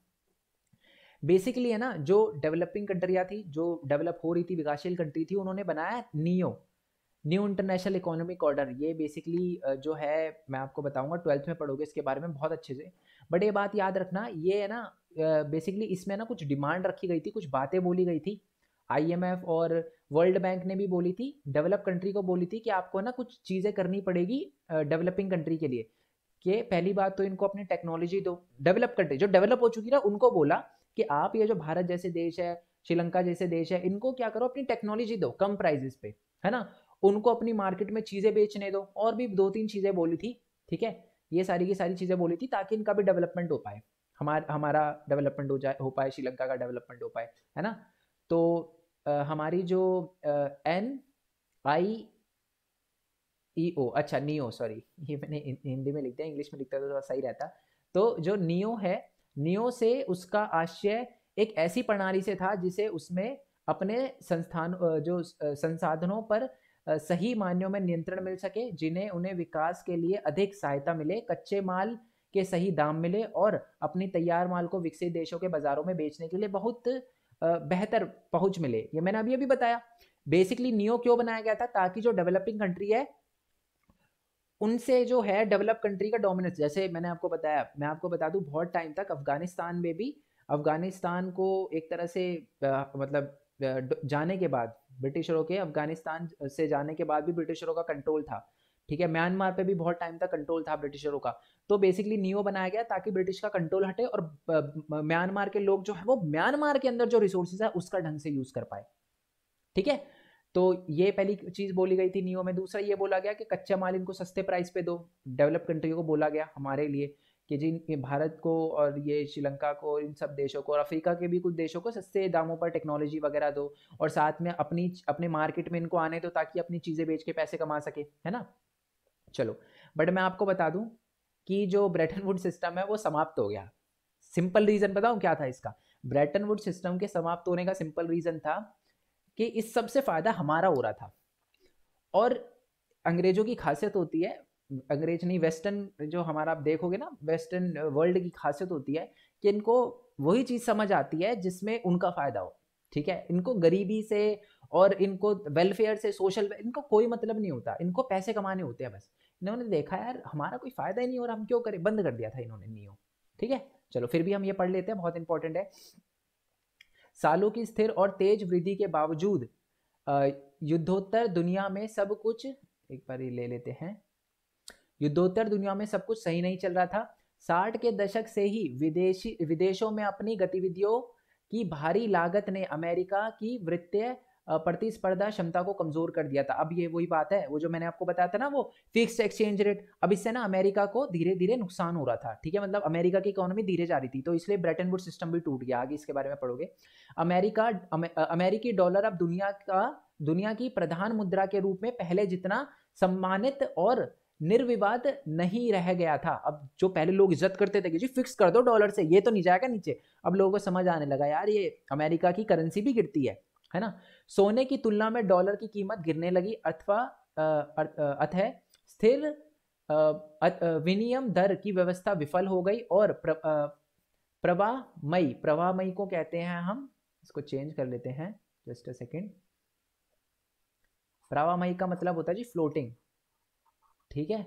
बेसिकली है ना, जो डेवलपिंग कंट्रियां थी, जो डेवलप हो रही थी, विकासशील कंट्री थी, उन्होंने बनाया न्यू इंटरनेशनल इकोनॉमिक ऑर्डर। ये बेसिकली जो है, मैं आपको बताऊंगा, 12th में पढ़ोगे इसके बारे में बहुत अच्छे से। बट ये बात याद रखना, ये है ना, बेसिकली इसमें ना कुछ डिमांड रखी गई थी, कुछ बातें बोली गई थी। आईएमएफ और वर्ल्ड बैंक ने भी बोली थी, डेवलप कंट्री को बोली थी कि आपको ना कुछ चीज़ें करनी पड़ेगी डेवलपिंग कंट्री के लिए। कि पहली बात तो इनको अपनी टेक्नोलॉजी दो। डेवलप कंट्री जो डेवलप हो चुकी ना, उनको बोला कि आप ये जो भारत जैसे देश है, श्रीलंका जैसे देश है, इनको क्या करो, अपनी टेक्नोलॉजी दो कम प्राइजेस पे, है ना, उनको अपनी मार्केट में चीजें बेचने दो, और भी 2-3 चीजें बोली थी। ठीक है। ये सारी की सारी चीजें बोली थी ताकि इनका भी डेवलपमेंट हो पाए, हमारा डेवलपमेंट हो पाए, श्रीलंका का डेवलपमेंट हो पाए, है ना। तो हमारी जो NIEO, अच्छा नियो, सॉरी, ये मैंने हिंदी में लिख दिया, इंग्लिश में लिखता तो थोड़ा सही रहता। तो जो नियो है, नियो से उसका आशय एक ऐसी प्रणाली से था जिसे उसमें अपने संसाधनों पर सही मायनों में नियंत्रण मिल सके, जिन्हें उन्हें विकास के लिए अधिक सहायता मिले, कच्चे माल के सही दाम मिले, और अपनी तैयार माल को विकसित देशों के बाजारों में बेचने के लिए बहुत बेहतर पहुंच मिले। ये मैंने अभी अभी बताया। बेसिकली नियो क्यों बनाया गया था, ताकि जो डेवलपिंग कंट्री है उनसे जो है डेवलप कंट्री का डोमिनेंस, जैसे मैंने आपको बताया, मैं आपको बता दूं, बहुत टाइम तक अफगानिस्तान में भी, अफगानिस्तान को एक तरह से मतलब जाने के बाद, ब्रिटिशरों के अफगानिस्तान से जाने के बाद भी ब्रिटिशरों का कंट्रोल था। ठीक है। म्यांमार पे भी बहुत टाइम तक कंट्रोल था ब्रिटिशरों का। तो बेसिकली नियो बनाया गया ताकि ब्रिटिश का कंट्रोल हटे, और म्यांमार के लोग जो है वो म्यांमार के अंदर जो रिसोर्सेज है उसका ढंग से यूज कर पाए। ठीक है। तो ये पहली चीज बोली गई थी नियो में। दूसरा ये बोला गया कि कच्चा माल इनको सस्ते प्राइस पे दो। डेवलप कंट्रियों को बोला गया हमारे लिए कि जी भारत को और ये श्रीलंका को, इन सब देशों को, और अफ्रीका के भी कुछ देशों को सस्ते दामों पर टेक्नोलॉजी वगैरह दो, और साथ में अपने मार्केट में इनको आने दो ताकि अपनी चीजें बेच के पैसे कमा सके, है ना। चलो, बट मैं आपको बता दूं कि जो ब्रेटन वुड सिस्टम है वो समाप्त हो गया। सिंपल रीजन बताऊं क्या था इसका। ब्रेटन वुड सिस्टम के समाप्त होने का सिंपल रीजन था कि इस सबसे फायदा हमारा हो रहा था। और अंग्रेजों की खासियत होती है, अंग्रेज नहीं, वेस्टर्न जो हमारा आप देखोगे ना, वेस्टर्न वर्ल्ड की खासियत होती है कि इनको वही चीज समझ आती है जिसमें उनका फायदा हो। ठीक है, इनको गरीबी से और इनको वेलफेयर से, सोशल, इनको कोई मतलब नहीं होता, इनको पैसे कमाने होते हैं बस। इन्होंने देखा यार हमारा कोई फायदा ही नहीं हो रहा, हम क्यों करें, बंद कर दिया था इन्होंने नियो। ठीक है, चलो फिर भी हम ये पढ़ लेते हैं, बहुत इंपॉर्टेंट है। सालों की स्थिर और तेज वृद्धि के बावजूद युद्धोत्तर दुनिया में सब कुछ, एक बार ये ले लेते हैं, युद्धोत्तर दुनिया में सब कुछ सही नहीं चल रहा था। 60 के दशक से ही विदेशों में अपनी गतिविधियों की भारी लागत ने अमेरिका की वित्तीय प्रतिस्पर्धा क्षमता को कमजोर कर दिया था। अब ये वही बात है, वो जो मैंने आपको बताया था ना, वो फिक्स्ड एक्सचेंज रेट, अब इससे ना अमेरिका को धीरे धीरे नुकसान हो रहा था। ठीक है, मतलब अमेरिका की इकोनॉमी धीरे जा रही थी, तो इसलिए ब्रेटन वुड्स सिस्टम भी टूट गया। आगे इसके बारे में पढ़ोगे। अमेरिकी डॉलर अब दुनिया की प्रधान मुद्रा के रूप में पहले जितना सम्मानित और निर्विवाद नहीं रह गया था। अब जो पहले लोग इज्जत करते थे कि जी फिक्स कर दो डॉलर से, ये तो नहीं जाएगा नीचे, अब लोगों को समझ आने लगा यार ये अमेरिका की करेंसी भी गिरती है ना। सोने की तुलना में डॉलर की कीमत गिरने लगी, अथवा अतः स्थिर विनिमय दर की व्यवस्था विफल हो गई और प्रवाहमयी को कहते हैं हम, इसको चेंज कर लेते हैं, जस्ट अ सेकेंड। प्रवाहमयी का मतलब होता है जी फ्लोटिंग। ठीक है,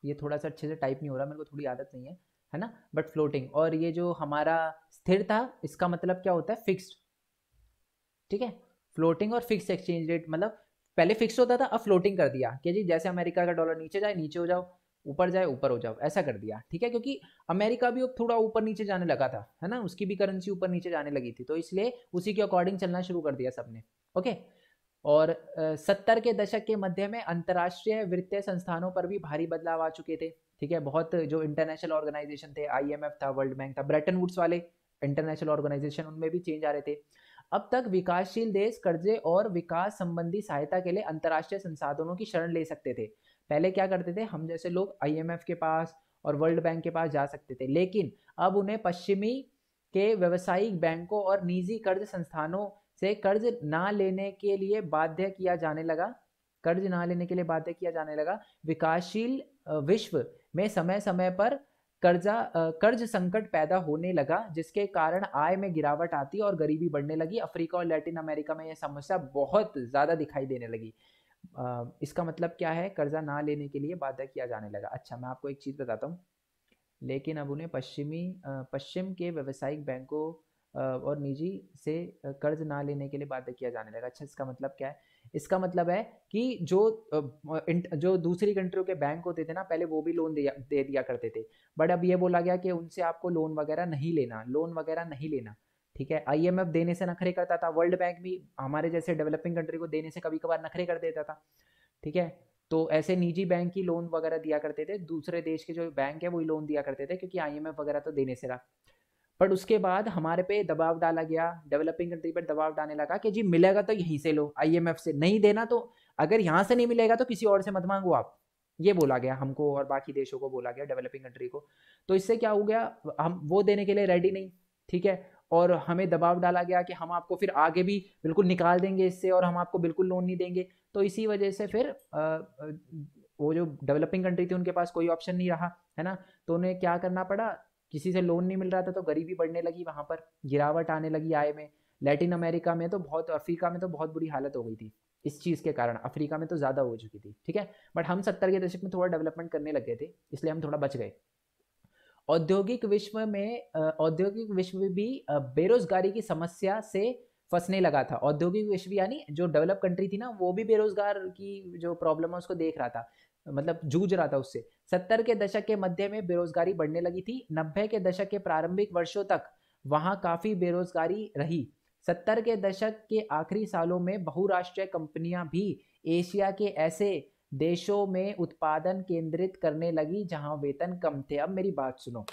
ये थोड़ा सा अच्छे से टाइप नहीं हो रहा, मेरे को थोड़ी आदत नहीं है ना, बट फ्लोटिंग। और ये जो हमारा स्थिर था, इसका मतलब क्या होता है, फिक्स्ड। ठीक है, फ्लोटिंग और फिक्स एक्सचेंज रेट, मतलब पहले फिक्स होता था, अब फ्लोटिंग कर दिया कि जी जैसे अमेरिका का डॉलर नीचे जाए नीचे हो जाओ, ऊपर जाए ऊपर हो जाओ, ऐसा कर दिया। ठीक है, क्योंकि अमेरिका भी अब थोड़ा ऊपर नीचे जाने लगा था, है ना, उसकी भी करेंसी ऊपर नीचे जाने लगी थी, तो इसलिए उसी के अकॉर्डिंग चलना शुरू कर दिया सबने। ओके, और 70 के दशक के मध्य में अंतर्राष्ट्रीय वित्तीय संस्थानों पर भी भारी बदलाव आ चुके थे। ठीक है, बहुत जो इंटरनेशनल ऑर्गेनाइजेशन थे, IMF था, वर्ल्ड बैंक था, ब्रेटन वुड्स वाले इंटरनेशनल ऑर्गेनाइजेशन, उनमें भी चेंज आ रहे थे। अब तक विकासशील देश कर्जे और विकास संबंधी सहायता के लिए अंतर्राष्ट्रीय संसाधनों की शरण ले सकते थे। पहले क्या करते थे, हम जैसे लोग IMF के पास और वर्ल्ड बैंक के पास जा सकते थे, लेकिन अब उन्हें पश्चिमी के व्यावसायिक बैंकों और निजी कर्ज संस्थानों से कर्ज ना लेने के लिए बाध्य किया जाने लगा। विकासशील विश्व में समय समय पर कर्ज संकट पैदा होने लगा, जिसके कारण आय में गिरावट आती और गरीबी बढ़ने लगी। अफ्रीका और लैटिन अमेरिका में यह समस्या बहुत ज्यादा दिखाई देने लगी। इसका मतलब क्या है, कर्जा ना लेने के लिए बाध्य किया जाने लगा। अच्छा, मैं आपको एक चीज बताता हूँ, लेकिन अब उन्हें पश्चिम के व्यावसायिक बैंकों और निजी से कर्ज ना लेने के लिए बाध्य किया जाने लगा। अच्छा, इसका मतलब क्या है, इसका मतलब है कि जो दूसरी कंट्रियों के बैंक होते थे ना, पहले वो भी लोन दे दिया करते थे, बट अब ये बोला गया कि उनसे आपको लोन वगैरह नहीं लेना। ठीक है, IMF देने से नखरे करता था, वर्ल्ड बैंक भी हमारे जैसे डेवलपिंग कंट्री को देने से कभी कभार नखरे कर देता था। ठीक है, तो ऐसे निजी बैंक ही लोन वगैरह दिया करते थे, दूसरे देश के जो बैंक है वही लोन दिया करते थे, क्योंकि IMF वगैरह तो देने से रहा। बट उसके बाद हमारे पे दबाव डाला गया, डेवलपिंग कंट्री पर दबाव डालने लगा कि जी मिलेगा तो यहीं से लो, IMF से नहीं देना, तो अगर यहाँ से नहीं मिलेगा तो किसी और से मत मांगो आप, ये बोला गया हमको और बाकी देशों को बोला गया, डेवलपिंग कंट्री को। तो इससे क्या हो गया, हम वो देने के लिए रेडी नहीं। ठीक है, और हमें दबाव डाला गया कि हम आपको फिर आगे भी बिल्कुल निकाल देंगे इससे, और हम आपको बिल्कुल लोन नहीं देंगे। तो इसी वजह से फिर वो जो डेवलपिंग कंट्री थी उनके पास कोई ऑप्शन नहीं रहा, है ना, तो उन्हें क्या करना पड़ा, किसी से लोन नहीं मिल रहा था, तो गरीबी बढ़ने लगी, वहां पर गिरावट आने लगी आय में। लैटिन अमेरिका में तो बहुत, अफ्रीका में तो बहुत बुरी हालत हो गई थी इस चीज के कारण, अफ्रीका में तो ज्यादा हो चुकी थी। ठीक है, बट हम 70 के दशक में थोड़ा डेवलपमेंट करने लग गए थे, इसलिए हम थोड़ा बच गए। औद्योगिक विश्व भी बेरोजगारी की समस्या से फंसने लगा था। औद्योगिक विश्व यानी जो डेवलप कंट्री थी ना, वो भी बेरोजगार की जो प्रॉब्लम है उसको देख रहा था, मतलब जूझ रहा था उससे। 70 के दशक के मध्य में बेरोजगारी बढ़ने लगी थी। 90 के दशक के प्रारंभिक वर्षों तक वहां काफी बेरोजगारी रही। 70 के दशक के आखिरी सालों में बहुराष्ट्रीय कंपनियां भी एशिया के ऐसे देशों में उत्पादन केंद्रित करने लगी जहां वेतन कम थे। अब मेरी बात सुनो,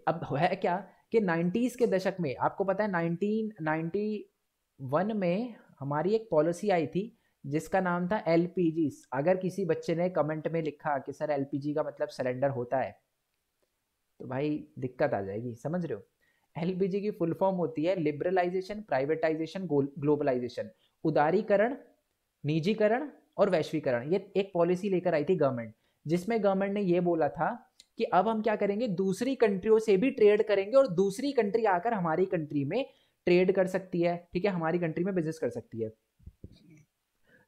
अब है क्या कि 90s के दशक में, आपको पता है 1991 में हमारी एक पॉलिसी आई थी जिसका नाम था LPG। अगर किसी बच्चे ने कमेंट में लिखा कि सर LPG का मतलब सिलेंडर होता है, तो भाई दिक्कत आ जाएगी, समझ रहे हो। LPG की फुल फॉर्म होती है लिबरलाइजेशन, प्राइवेटाइजेशन, ग्लोबलाइजेशन, उदारीकरण, निजीकरण और वैश्वीकरण। ये एक पॉलिसी लेकर आई थी गवर्नमेंट, जिसमें गवर्नमेंट ने ये बोला था कि अब हम क्या करेंगे, दूसरी कंट्रियों से भी ट्रेड करेंगे और दूसरी कंट्री आकर हमारी कंट्री में ट्रेड कर सकती है, ठीक है, हमारी कंट्री में बिजनेस कर सकती है।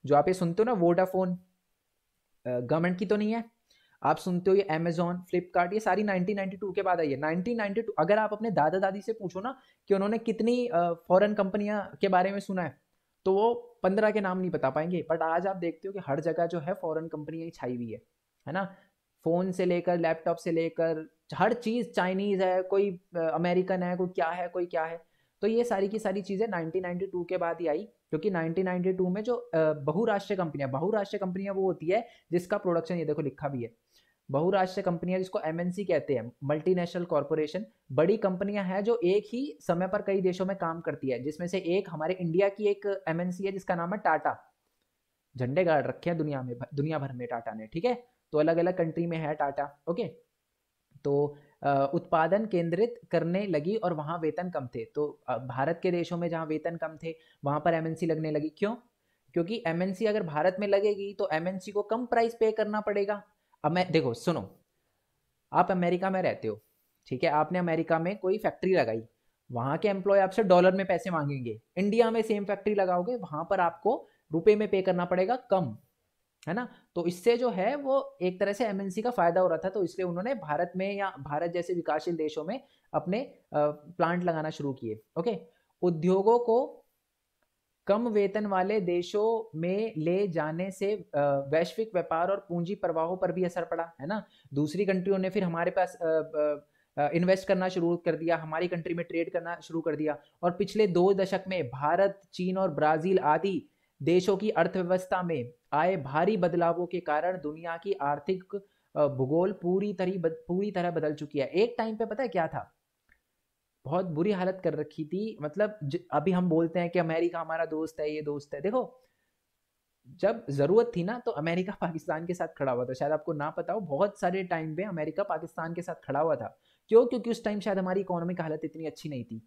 जो आप ये सुनते हो ना वोडाफोन, गवर्नमेंट की तो नहीं है, आप सुनते हो ये अमेजोन, फ्लिपकार्ट, ये सारी 1992 के बाद आई है। 1992 अगर आप अपने दादा दादी से पूछो ना कि उन्होंने कितनी फॉरेन कंपनियां के बारे में सुना है, तो वो 15 के नाम नहीं बता पाएंगे। बट आज आप देखते हो कि हर जगह जो है फॉरेन कंपनियां ही छाई हुई है ना। फोन से लेकर लैपटॉप से लेकर हर चीज चाइनीज है, कोई अमेरिकन है, कोई क्या है, कोई क्या है। तो ये सारी की सारी चीजें 1992 के बाद ही आई, क्योंकि 1992 में जो बहुराष्ट्रीय कंपनियां वो होती है जिसका प्रोडक्शन, ये देखो लिखा भी है, बहुराष्ट्रीय कंपनियां जिसको एमएनसी कहते हैं, मल्टीनेशनल कॉर्पोरेशन, बड़ी कंपनियां हैं जो एक ही समय पर कई देशों में काम करती है, जिसमें से एक हमारे इंडिया की एक एमएनसी है जिसका नाम है टाटा। झंडे गाड़ रखे हैं दुनिया भर में टाटा ने, ठीक है। तो अलग अलग कंट्री में है टाटा, ओके। तो उत्पादन केंद्रित करने लगी और वहां वेतन कम थे। तो भारत के देशों में जहां वेतन कम थे वहां पर एमएनसी लगने लगी। क्यों? क्योंकि एमएनसी अगर भारत में लगेगी तो एमएनसी को कम प्राइस पे करना पड़ेगा। अब मैं देखो सुनो, आप अमेरिका में रहते हो, ठीक है, आपने अमेरिका में कोई फैक्ट्री लगाई, वहां के एम्प्लॉय आपसे डॉलर में पैसे मांगेंगे। इंडिया में सेम फैक्ट्री लगाओगे, वहां पर आपको रुपए में पे करना पड़ेगा कम, है ना। तो इससे जो है वो एक तरह से एमएनसी का फायदा हो रहा था, तो इसलिए उन्होंने भारत में या भारत जैसे विकासशील देशों में अपने प्लांट लगाना शुरू किए, ओके। उद्योगों को कम वेतन वाले देशों में ले जाने से वैश्विक व्यापार और पूंजी प्रवाहों पर भी असर पड़ा, है ना। दूसरी कंट्रियों ने फिर हमारे पास इन्वेस्ट करना शुरू कर दिया, हमारी कंट्री में ट्रेड करना शुरू कर दिया। और पिछले 2 दशक में भारत, चीन और ब्राजील आदि देशों की अर्थव्यवस्था में आए भारी बदलावों के कारण दुनिया की आर्थिक भूगोल पूरी तरह बदल चुकी है। एक टाइम पे पता है क्या था, बहुत बुरी हालत कर रखी थी। मतलब अभी हम बोलते हैं कि अमेरिका हमारा दोस्त है, ये दोस्त है, देखो जब जरूरत थी ना तो अमेरिका पाकिस्तान के साथ खड़ा हुआ था। शायद आपको ना पता हो, बहुत सारे टाइम पे अमेरिका पाकिस्तान के साथ खड़ा हुआ था। क्यों? क्योंकि उस टाइम शायद हमारी इकोनॉमिक हालत इतनी अच्छी नहीं थी।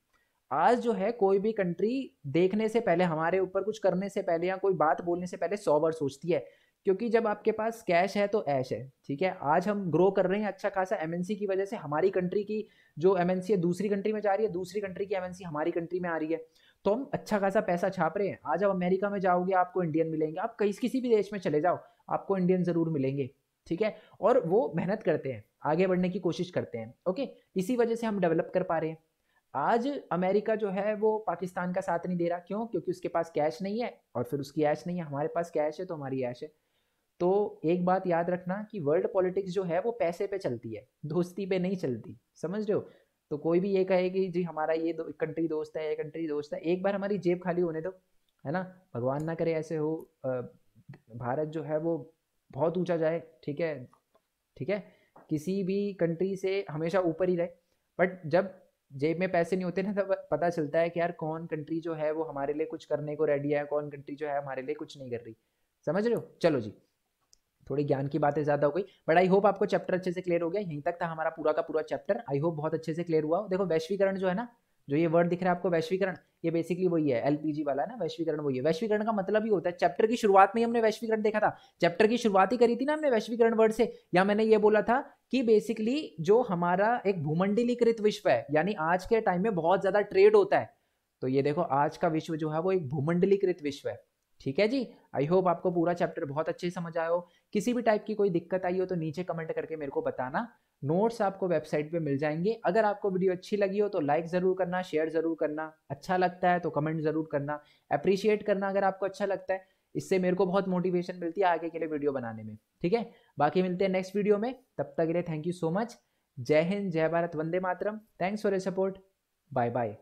आज जो है कोई भी कंट्री देखने से पहले, हमारे ऊपर कुछ करने से पहले या कोई बात बोलने से पहले 100 बार सोचती है, क्योंकि जब आपके पास कैश है तो ऐश है, ठीक है। आज हम ग्रो कर रहे हैं अच्छा खासा एमएनसी की वजह से। हमारी कंट्री की जो एमएनसी है दूसरी कंट्री में जा रही है, दूसरी कंट्री की एमएनसी हमारी कंट्री में आ रही है, तो हम अच्छा खासा पैसा छाप रहे हैं। आज आप अमेरिका में जाओगे आपको इंडियन मिलेंगे, आप कहीं किसी भी देश में चले जाओ आपको इंडियन जरूर मिलेंगे, ठीक है। और वो मेहनत करते हैं, आगे बढ़ने की कोशिश करते हैं, ओके। इसी वजह से हम डेवलप कर पा रहे हैं। आज अमेरिका जो है वो पाकिस्तान का साथ नहीं दे रहा। क्यों? क्योंकि उसके पास कैश नहीं है और फिर उसकी ऐश नहीं है। हमारे पास कैश है तो हमारी ऐश है। तो एक बात याद रखना कि वर्ल्ड पॉलिटिक्स जो है वो पैसे पे चलती है, दोस्ती पे नहीं चलती, समझ रहे हो। तो कोई भी ये कहे कि जी हमारा ये कंट्री दोस्त है, ये कंट्री दोस्त है, एक बार हमारी जेब खाली होने दो, है ना। भगवान ना करे ऐसे हो, भारत जो है वो बहुत ऊंचा जाए, ठीक है, ठीक है, किसी भी कंट्री से हमेशा ऊपर ही रहे। बट जब जेब में पैसे नहीं होते ना तब पता चलता है कि यार कौन कंट्री जो है वो हमारे लिए कुछ करने को रेडी है, कौन कंट्री जो है हमारे लिए कुछ नहीं कर रही, समझ रहे हो। चलो जी, थोड़ी ज्ञान की बातें ज्यादा हो गई, बट आई होप आपको चैप्टर अच्छे से क्लियर हो गया। यहीं तक था हमारा पूरा का पूरा चैप्टर, आई होप बहुत अच्छे से क्लियर हुआ। देखो वैश्वीकरण जो है ना, जो ये वर्ड दिख रहा है आपको वैश्वीकरण, ये बेसिकली वही है, एलपीजी वाला है ना, वैश्वीकरण वही है। वैश्वीकरण का मतलब ही होता है, चैप्टर की शुरुआत में ही हमने वैश्वीकरण देखा था, चैप्टर की शुरुआत ही करी थी ना हमने वैश्वीकरण वर्ड से। या मैंने ये बोला था कि बेसिकली जो हमारा एक भूमंडलीकृत विश्व है, यानी आज के टाइम में बहुत ज्यादा ट्रेड होता है। तो ये देखो आज का विश्व जो है वो एक भूमंडलीकृत विश्व है, ठीक है जी। आई होप आपको पूरा चैप्टर बहुत अच्छे से समझ आया हो। किसी भी टाइप की कोई दिक्कत आई हो तो नीचे कमेंट करके मेरे को बताना। नोट्स आपको वेबसाइट पे मिल जाएंगे। अगर आपको वीडियो अच्छी लगी हो तो लाइक जरूर करना, शेयर जरूर करना, अच्छा लगता है तो कमेंट जरूर करना, अप्रिशिएट करना अगर आपको अच्छा लगता है। इससे मेरे को बहुत मोटिवेशन मिलती है आगे के लिए वीडियो बनाने में, ठीक है। बाकी मिलते हैं नेक्स्ट वीडियो में, तब तक के लिए थैंक यू सो मच। जय हिंद, जय भारत, वंदे मातरम। Thanks for your support, bye bye.